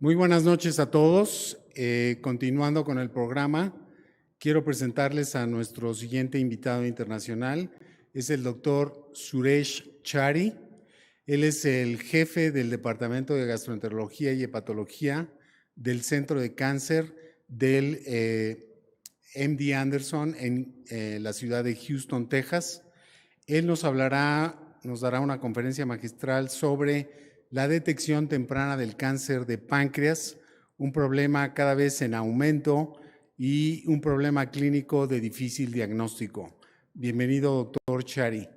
Muy buenas noches a todos. Continuando con el programa, quiero presentarles a nuestro siguiente invitado internacional. Es el doctor Suresh Chari. Él es el jefe del Departamento de Gastroenterología y Hepatología del Centro de Cáncer del MD Anderson en la ciudad de Houston, Texas. Él nos dará una conferencia magistral sobre la detección temprana del cáncer de páncreas, un problema cada vez en aumento y un problema clínico de difícil diagnóstico. Bienvenido, doctor Chari.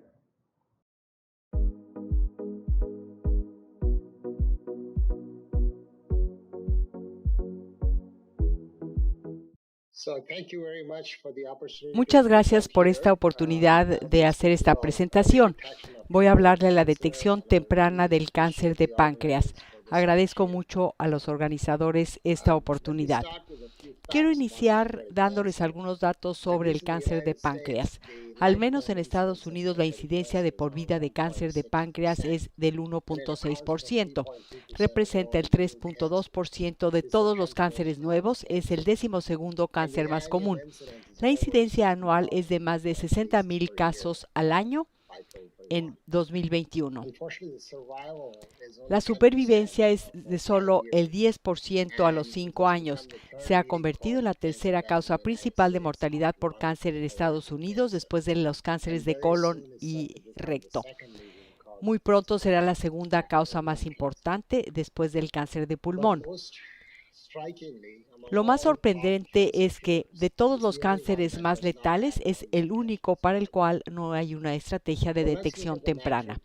Muchas gracias por esta oportunidad de hacer esta presentación. Voy a hablarle de la detección temprana del cáncer de páncreas. Agradezco mucho a los organizadores esta oportunidad. Quiero iniciar dándoles algunos datos sobre el cáncer de páncreas. Al menos en Estados Unidos, la incidencia de por vida de cáncer de páncreas es del 1.6%. Representa el 3.2% de todos los cánceres nuevos. Es el 12º cáncer más común. La incidencia anual es de más de 60,000 casos al año en 2021. La supervivencia es de solo el 10% a los 5 años. Se ha convertido en la tercera causa principal de mortalidad por cáncer en Estados Unidos después de los cánceres de colon y recto. Muy pronto será la segunda causa más importante después del cáncer de pulmón. Lo más sorprendente es que de todos los cánceres más letales es el único para el cual no hay una estrategia de detección temprana.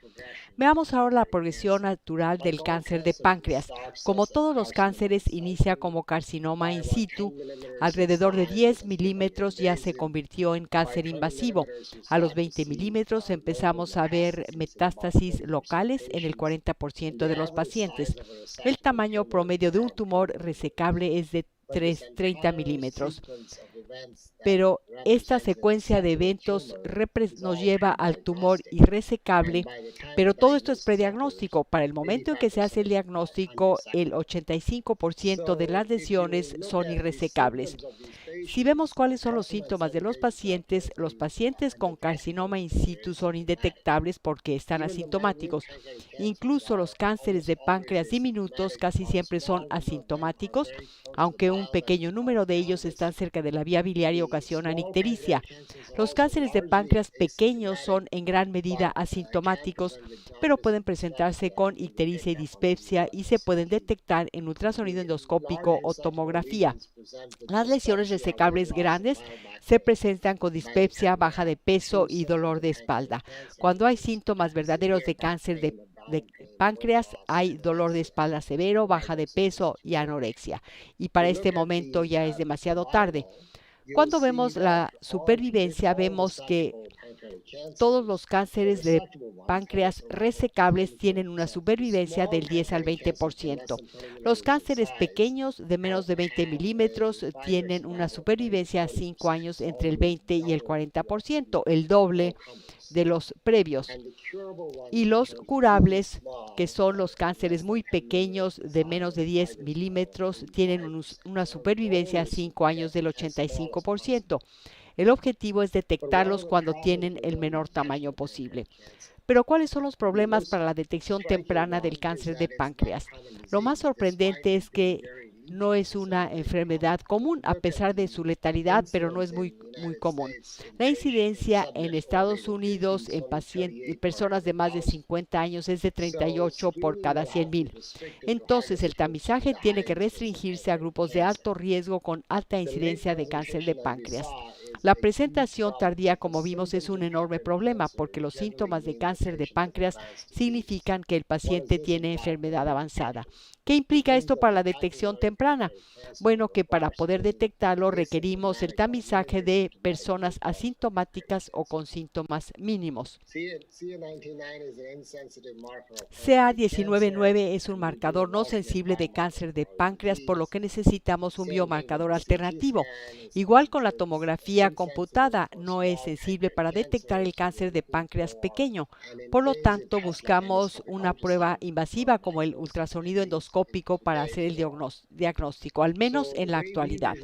Veamos ahora la progresión natural del cáncer de páncreas. Como todos los cánceres, inicia como carcinoma in situ. Alrededor de 10 milímetros ya se convirtió en cáncer invasivo. A los 20 milímetros empezamos a ver metástasis locales en el 40% de los pacientes. El tamaño promedio de un tumor resecable es de 30 milímetros. Pero esta secuencia de eventos nos lleva al tumor irresecable, pero todo esto es prediagnóstico. Para el momento en que se hace el diagnóstico, el 85% de las lesiones son irresecables. Si vemos cuáles son los síntomas de los pacientes con carcinoma in situ son indetectables porque están asintomáticos. Incluso los cánceres de páncreas diminutos casi siempre son asintomáticos, aunque un pequeño número de ellos están cerca de la vía biliar y ocasionan ictericia. Los cánceres de páncreas pequeños son en gran medida asintomáticos, pero pueden presentarse con ictericia y dispepsia y se pueden detectar en ultrasonido endoscópico o tomografía. Las lesiones resecables grandes se presentan con dispepsia, baja de peso y dolor de espalda. Cuando hay síntomas verdaderos de cáncer de páncreas, hay dolor de espalda severo, baja de peso y anorexia. Y para este momento ya es demasiado tarde. Cuando vemos la supervivencia, vemos que todos los cánceres de páncreas resecables tienen una supervivencia del 10 al 20%. Los cánceres pequeños de menos de 20 milímetros tienen una supervivencia a 5 años entre el 20 y el 40%, el doble de los previos. Y los curables, que son los cánceres muy pequeños de menos de 10 milímetros, tienen una supervivencia a 5 años del 85%. El objetivo es detectarlos cuando tienen el menor tamaño posible. Pero ¿cuáles son los problemas para la detección temprana del cáncer de páncreas? Lo más sorprendente es que no es una enfermedad común, a pesar de su letalidad, pero no es muy común. La incidencia en Estados Unidos en personas de más de 50 años es de 38 por cada 100,000. Entonces, el tamizaje tiene que restringirse a grupos de alto riesgo con alta incidencia de cáncer de páncreas. La presentación tardía, como vimos, es un enorme problema porque los síntomas de cáncer de páncreas significan que el paciente tiene enfermedad avanzada. ¿Qué implica esto para la detección temprana? Bueno, que para poder detectarlo requerimos el tamizaje de personas asintomáticas o con síntomas mínimos. CA19-9 es un marcador no sensible de cáncer de páncreas, por lo que necesitamos un biomarcador alternativo. Igual con la tomografía, tomografía computada no es sensible para detectar el cáncer de páncreas pequeño. Por lo tanto, buscamos una prueba invasiva como el ultrasonido endoscópico para hacer el diagnóstico, al menos en la actualidad.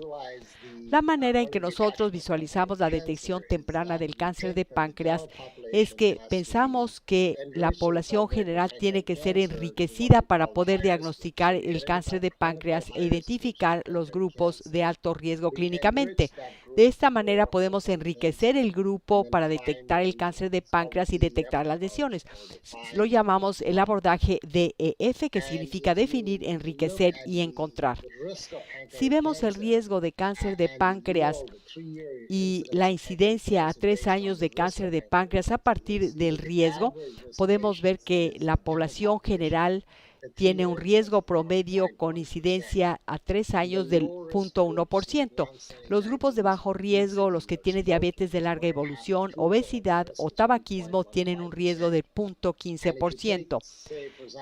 La manera en que nosotros visualizamos la detección temprana del cáncer de páncreas es que pensamos que la población general tiene que ser enriquecida para poder diagnosticar el cáncer de páncreas e identificar los grupos de alto riesgo clínicamente. De esta manera podemos enriquecer el grupo para detectar el cáncer de páncreas y detectar las lesiones. Lo llamamos el abordaje DEF, que significa definir, enriquecer y encontrar. Si vemos el riesgo de cáncer de páncreas y la incidencia a 3 años de cáncer de páncreas a partir del riesgo, podemos ver que la población general tiene un riesgo promedio con incidencia a 3 años del 0.1%. Los grupos de bajo riesgo, los que tienen diabetes de larga evolución, obesidad o tabaquismo, tienen un riesgo del 0.15%.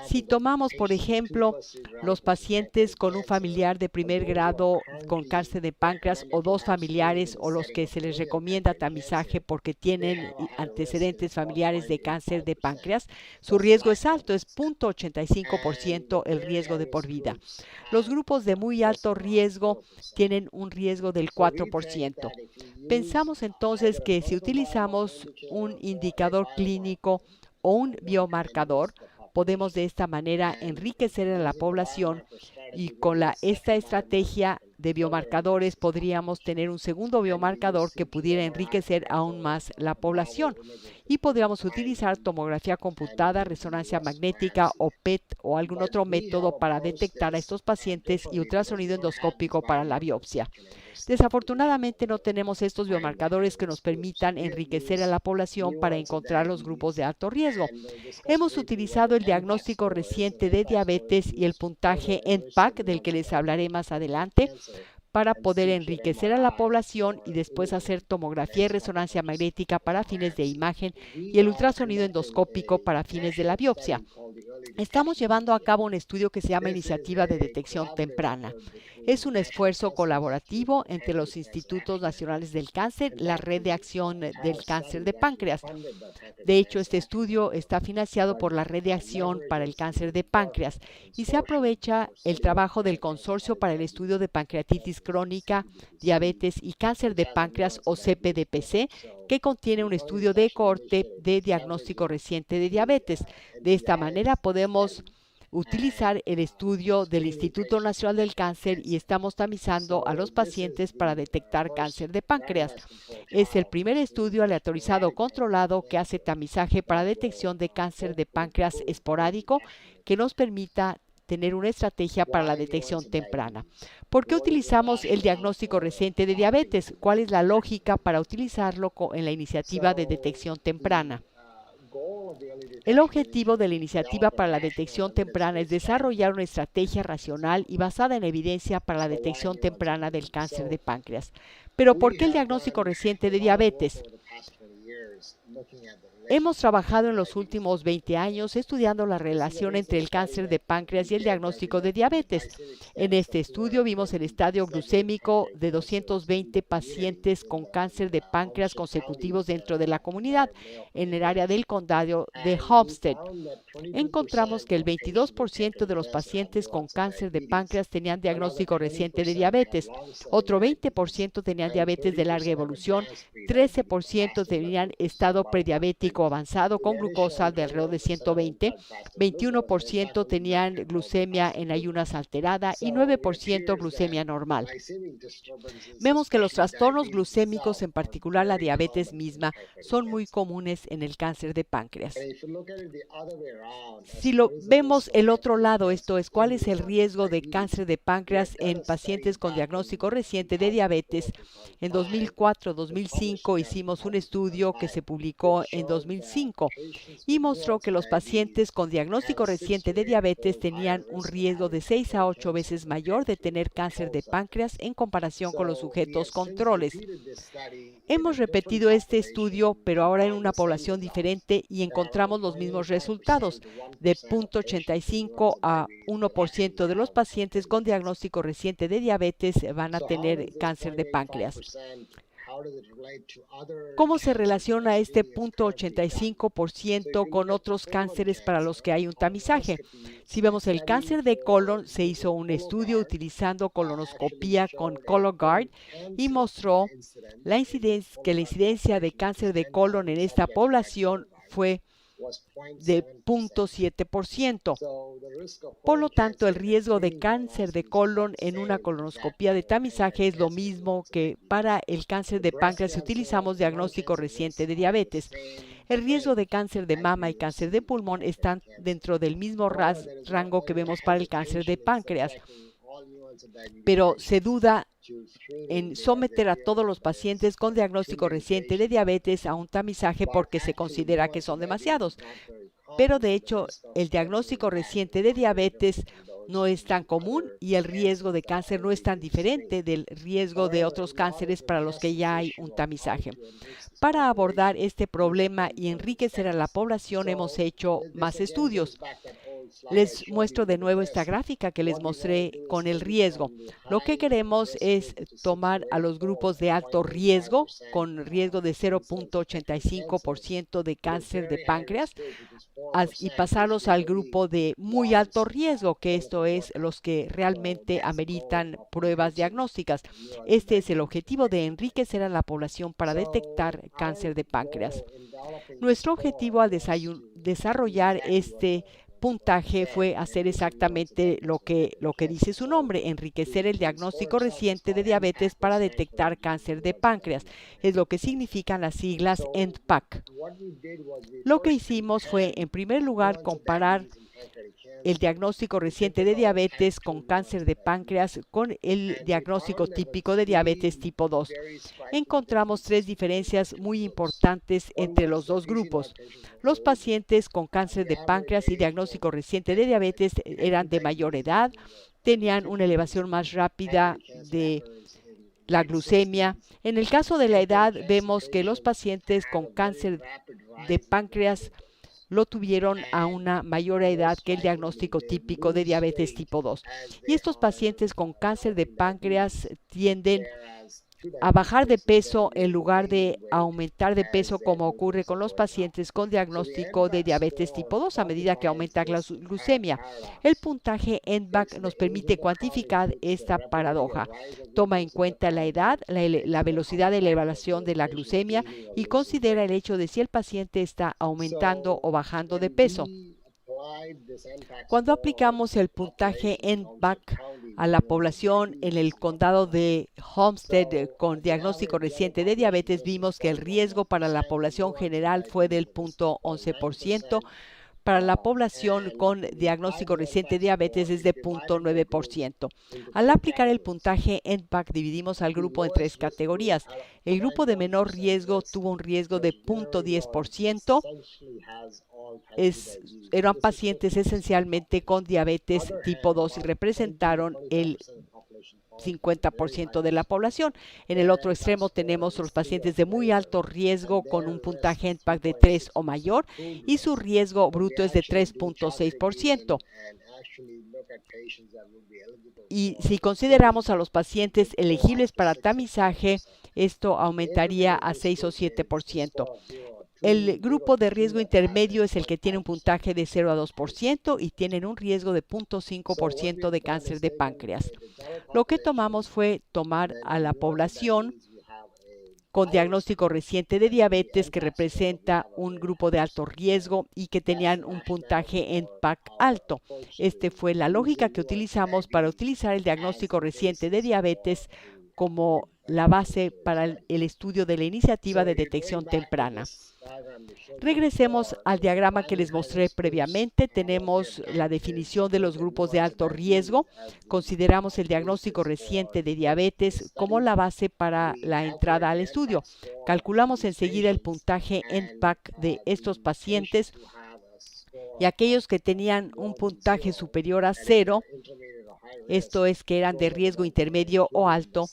Si tomamos, por ejemplo, los pacientes con un familiar de primer grado con cáncer de páncreas o 2 familiares o los que se les recomienda tamizaje porque tienen antecedentes familiares de cáncer de páncreas, su riesgo es alto, es 0.85% el riesgo de por vida. Los grupos de muy alto riesgo tienen un riesgo del 4%. Pensamos entonces que si utilizamos un indicador clínico o un biomarcador, podemos de esta manera enriquecer a la población y con esta estrategia de biomarcadores podríamos tener un segundo biomarcador que pudiera enriquecer aún más la población y podríamos utilizar tomografía computada, resonancia magnética o PET o algún otro método para detectar a estos pacientes y ultrasonido endoscópico para la biopsia. Desafortunadamente no tenemos estos biomarcadores que nos permitan enriquecer a la población para encontrar los grupos de alto riesgo. Hemos utilizado el diagnóstico reciente de diabetes y el puntaje NPAC, del que les hablaré más adelante, para poder enriquecer a la población y después hacer tomografía y resonancia magnética para fines de imagen y el ultrasonido endoscópico para fines de la biopsia. Estamos llevando a cabo un estudio que se llama Iniciativa de Detección Temprana. Es un esfuerzo colaborativo entre los Institutos Nacionales del Cáncer, la Red de Acción del Cáncer de Páncreas. De hecho, este estudio está financiado por la Red de Acción para el Cáncer de Páncreas y se aprovecha el trabajo del Consorcio para el Estudio de Pancreatitis Crónica, Diabetes y Cáncer de Páncreas o CPDPC, que contiene un estudio de cohorte de diagnóstico reciente de diabetes. De esta manera podemos utilizar el estudio del Instituto Nacional del Cáncer y estamos tamizando a los pacientes para detectar cáncer de páncreas. Es el primer estudio aleatorizado controlado que hace tamizaje para detección de cáncer de páncreas esporádico que nos permita tener una estrategia para la detección temprana. ¿Por qué utilizamos el diagnóstico reciente de diabetes? ¿Cuál es la lógica para utilizarlo en la iniciativa de detección temprana? El objetivo de la Iniciativa para la Detección Temprana es desarrollar una estrategia racional y basada en evidencia para la detección temprana del cáncer de páncreas. Pero ¿por qué el diagnóstico reciente de diabetes? Hemos trabajado en los últimos 20 años estudiando la relación entre el cáncer de páncreas y el diagnóstico de diabetes. En este estudio vimos el estadio glucémico de 220 pacientes con cáncer de páncreas consecutivos dentro de la comunidad en el área del condado de Homestead. Encontramos que el 22% de los pacientes con cáncer de páncreas tenían diagnóstico reciente de diabetes, otro 20% tenían diabetes de larga evolución, 13% tenían estado prediabético avanzado con glucosa de alrededor de 120, 21% tenían glucemia en ayunas alterada y 9% glucemia normal. Vemos que los trastornos glucémicos, en particular la diabetes misma, son muy comunes en el cáncer de páncreas. Si lo vemos el otro lado, esto es, ¿cuál es el riesgo de cáncer de páncreas en pacientes con diagnóstico reciente de diabetes? En 2004-2005 hicimos un estudio que se publicó en 2005 y mostró que los pacientes con diagnóstico reciente de diabetes tenían un riesgo de 6 a 8 veces mayor de tener cáncer de páncreas en comparación con los sujetos controles. Hemos repetido este estudio, pero ahora en una población diferente y encontramos los mismos resultados. De 0.85 a 1% de los pacientes con diagnóstico reciente de diabetes van a tener cáncer de páncreas. ¿Cómo se relaciona este 0.85% con otros cánceres para los que hay un tamizaje? Si vemos el cáncer de colon, se hizo un estudio utilizando colonoscopía con Cologuard y mostró que la incidencia de cáncer de colon en esta población fue de 0.7%. Por lo tanto, el riesgo de cáncer de colon en una colonoscopía de tamizaje es lo mismo que para el cáncer de páncreas si utilizamos diagnóstico reciente de diabetes. El riesgo de cáncer de mama y cáncer de pulmón están dentro del mismo rango que vemos para el cáncer de páncreas, pero se duda en someter a todos los pacientes con diagnóstico reciente de diabetes a un tamizaje porque se considera que son demasiados. Pero de hecho, el diagnóstico reciente de diabetes no es tan común y el riesgo de cáncer no es tan diferente del riesgo de otros cánceres para los que ya hay un tamizaje. Para abordar este problema y enriquecer a la población, hemos hecho más estudios. Les muestro de nuevo esta gráfica que les mostré con el riesgo. Lo que queremos es tomar a los grupos de alto riesgo, con riesgo de 0.85% de cáncer de páncreas, y pasarlos al grupo de muy alto riesgo, que esto es los que realmente ameritan pruebas diagnósticas. Este es el objetivo de enriquecer a la población para detectar cáncer de páncreas. Nuestro objetivo al desarrollar este puntaje fue hacer exactamente lo que dice su nombre, enriquecer el diagnóstico reciente de diabetes para detectar cáncer de páncreas. Es lo que significan las siglas NPAC. Lo que hicimos fue, en primer lugar, comparar el diagnóstico reciente de diabetes con cáncer de páncreas con el diagnóstico típico de diabetes tipo 2. Encontramos tres diferencias muy importantes entre los dos grupos. Los pacientes con cáncer de páncreas y diagnóstico reciente de diabetes eran de mayor edad, tenían una elevación más rápida de la glucemia. En el caso de la edad, vemos que los pacientes con cáncer de páncreas lo tuvieron a una mayor edad que el diagnóstico típico de diabetes tipo 2. Y estos pacientes con cáncer de páncreas tienden a bajar de peso en lugar de aumentar de peso como ocurre con los pacientes con diagnóstico de diabetes tipo 2 a medida que aumenta la glucemia. El puntaje NBAC nos permite cuantificar esta paradoja. Toma en cuenta la edad, la velocidad de elevación de la glucemia y considera el hecho de si el paciente está aumentando o bajando de peso. Cuando aplicamos el puntaje NBAC a la población en el condado de Homestead con diagnóstico reciente de diabetes, vimos que el riesgo para la población general fue del 0.11%, para la población con diagnóstico reciente de diabetes es de 0.9%. Al aplicar el puntaje NPAC, dividimos al grupo en tres categorías. El grupo de menor riesgo tuvo un riesgo de 0.10%. Eran pacientes esencialmente con diabetes tipo 2 y representaron el 50% de la población. En el otro extremo tenemos los pacientes de muy alto riesgo con un puntaje NPAC de 3 o mayor y su riesgo bruto es de 3.6%. Y si consideramos a los pacientes elegibles para tamizaje, esto aumentaría a 6 o 7%. El grupo de riesgo intermedio es el que tiene un puntaje de 0 a 2% y tienen un riesgo de 0.5% de cáncer de páncreas. Lo que tomamos fue tomar a la población con diagnóstico reciente de diabetes que representa un grupo de alto riesgo y que tenían un puntaje NPAC alto. Esta fue la lógica que utilizamos para utilizar el diagnóstico reciente de diabetes como la base para el estudio de la iniciativa de detección temprana. Regresemos al diagrama que les mostré previamente. Tenemos la definición de los grupos de alto riesgo. Consideramos el diagnóstico reciente de diabetes como la base para la entrada al estudio. Calculamos enseguida el puntaje NPAC de estos pacientes y aquellos que tenían un puntaje superior a 0, esto es que eran de riesgo intermedio o alto,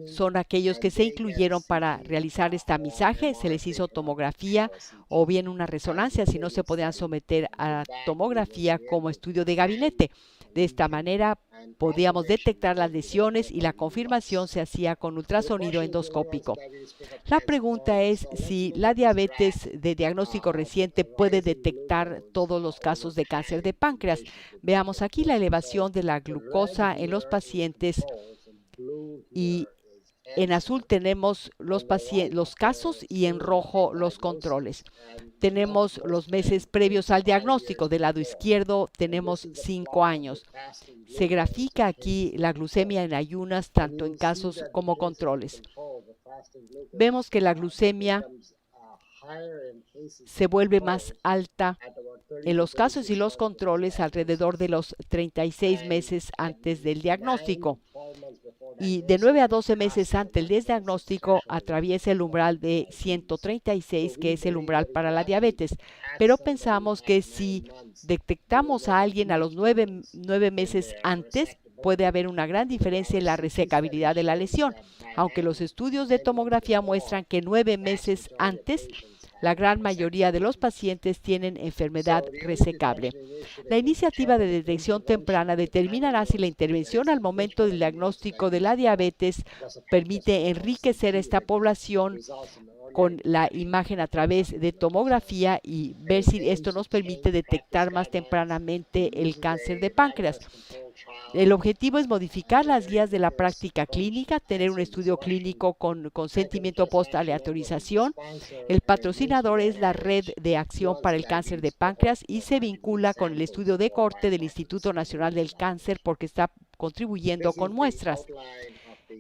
son aquellos que se incluyeron para realizar este tamizaje. Se les hizo tomografía o bien una resonancia si no se podían someter a tomografía como estudio de gabinete. De esta manera, podíamos detectar las lesiones y la confirmación se hacía con ultrasonido endoscópico. La pregunta es si la diabetes de diagnóstico reciente puede detectar todos los casos de cáncer de páncreas. Veamos aquí la elevación de la glucosa en los pacientes y en azul tenemos los casos y en rojo los controles. Tenemos los meses previos al diagnóstico. Del lado izquierdo tenemos 5 años. Se grafica aquí la glucemia en ayunas tanto en casos como controles. Vemos que la glucemia se vuelve más alta en los casos y los controles alrededor de los 36 meses antes del diagnóstico. Y de 9 a 12 meses antes del diagnóstico atraviesa el umbral de 136, que es el umbral para la diabetes. Pero pensamos que si detectamos a alguien a los 9 meses antes, puede haber una gran diferencia en la resecabilidad de la lesión, aunque los estudios de tomografía muestran que 9 meses antes la gran mayoría de los pacientes tienen enfermedad resecable. La iniciativa de detección temprana determinará si la intervención al momento del diagnóstico de la diabetes permite enriquecer a esta población con la imagen a través de tomografía y ver si esto nos permite detectar más tempranamente el cáncer de páncreas. El objetivo es modificar las guías de la práctica clínica, tener un estudio clínico con consentimiento post-aleatorización. El patrocinador es la Red de Acción para el Cáncer de Páncreas y se vincula con el estudio de corte del Instituto Nacional del Cáncer porque está contribuyendo con muestras.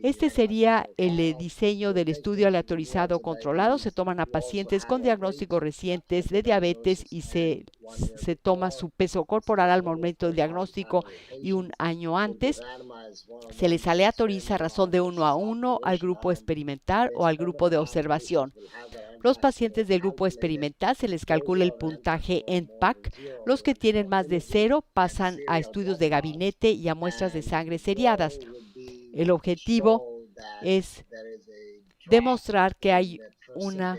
Este sería el diseño del estudio aleatorizado controlado. Se toman a pacientes con diagnósticos recientes de diabetes y se toma su peso corporal al momento del diagnóstico y un año antes. Se les aleatoriza a razón de 1 a 1 al grupo experimental o al grupo de observación. Los pacientes del grupo experimental se les calcula el puntaje NPAC. Los que tienen más de 0 pasan a estudios de gabinete y a muestras de sangre seriadas. El objetivo es demostrar que hay una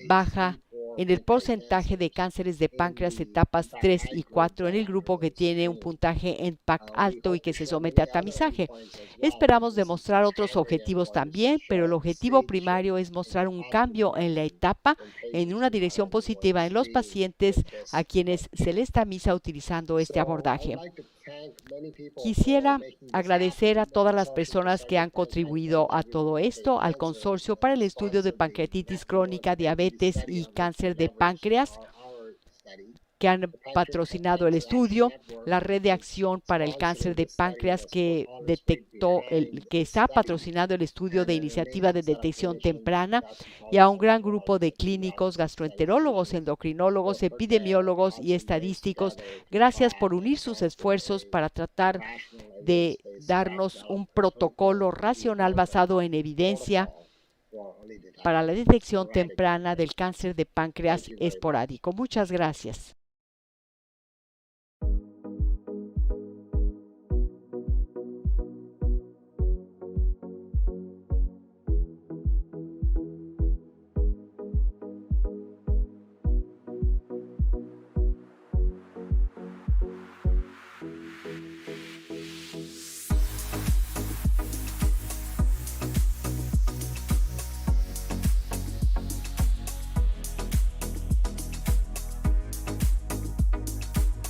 baja en el porcentaje de cánceres de páncreas etapas 3 y 4 en el grupo que tiene un puntaje NPAC alto y que se somete a tamizaje. Esperamos demostrar otros objetivos también, pero el objetivo primario es mostrar un cambio en la etapa en una dirección positiva en los pacientes a quienes se les tamiza utilizando este abordaje. Quisiera agradecer a todas las personas que han contribuido a todo esto, al Consorcio para el Estudio de Pancreatitis Crónica, Diabetes y Cáncer de Páncreas, que han patrocinado el estudio, la Red de Acción para el Cáncer de Páncreas que está patrocinando el estudio de iniciativa de detección temprana, y a un gran grupo de clínicos, gastroenterólogos, endocrinólogos, epidemiólogos y estadísticos. Gracias por unir sus esfuerzos para tratar de darnos un protocolo racional basado en evidencia para la detección temprana del cáncer de páncreas esporádico. Muchas gracias.